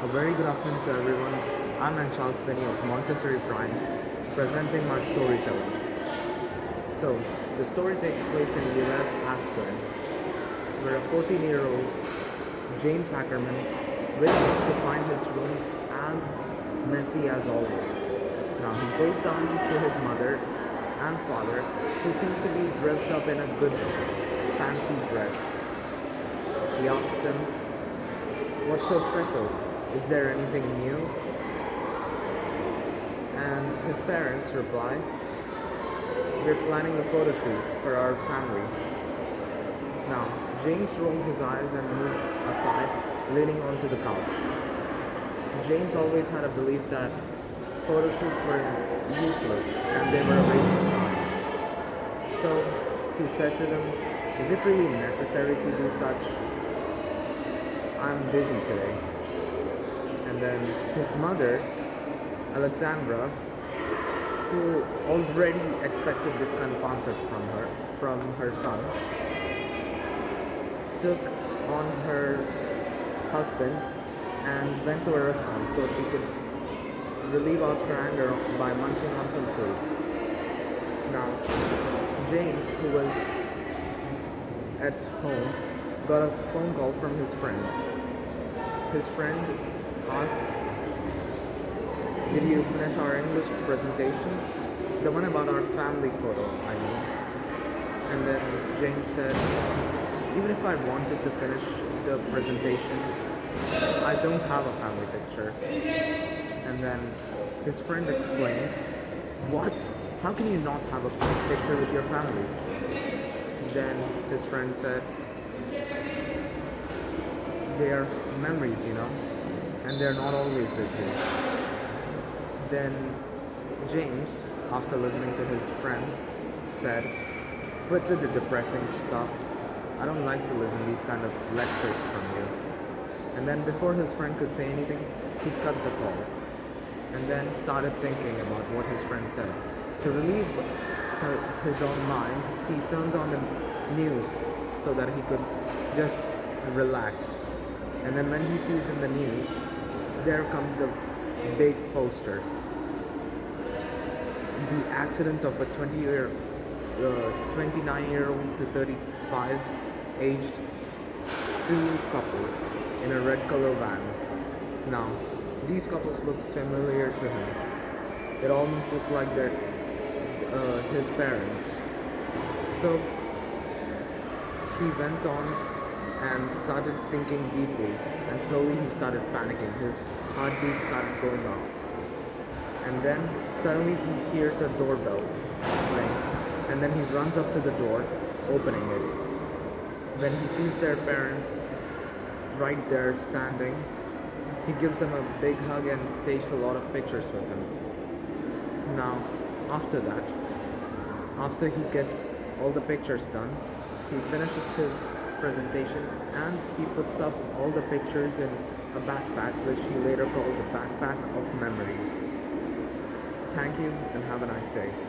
A very good afternoon to everyone. I'm Charles Benny of Montessori Prime, presenting my storytelling. So, the story takes place in US Ashburn, where a 14-year-old James Ackerman wakes up to find his room as messy as always. Now, he goes down to his mother and father, who seem to be dressed up in a good, fancy dress. He asks them, "What's so special? Is there anything new?" And his parents reply, "We're planning a photo shoot for our family." Now, James rolled his eyes and moved aside, leaning onto the couch. James always had a belief that photo shoots were useless and they were a waste of time. So he said to them, "Is it really necessary to do such? I'm busy today." And then his mother, Alexandra, who already expected this kind of answer from her son, took on her husband and went to a restaurant so she could relieve out her anger by munching on some food. Now, James, who was at home, got a phone call from his friend. His friend asked, "Did you finish our English presentation? The one about our family photo, I mean." And then James said, "Even if I wanted to finish the presentation, I don't have a family picture." And then his friend exclaimed, "What? How can you not have a picture with your family?" Then his friend said, "They are memories, and they're not always with you." Then James, after listening to his friend, said, "Quit with the depressing stuff. I don't like to listen to these kind of lectures from you." And then before his friend could say anything, he cut the call and then started thinking about what his friend said. To relieve his own mind, he turns on the news so that he could just relax. And then when he sees in the news, there comes the big poster. The accident of a 29-year-old to 35 aged two couples in a red color van. Now, these couples look familiar to him. It almost looked like his parents. So he went on and started thinking deeply, and slowly he started panicking. His heartbeat started going up. And then suddenly he hears a doorbell ring, and then he runs up to the door, opening it. When he sees their parents right there standing, he gives them a big hug and takes a lot of pictures with him. Now, after he gets all the pictures done, he finishes his presentation and he puts up all the pictures in a backpack, which he later called the backpack of memories. Thank you and have a nice day.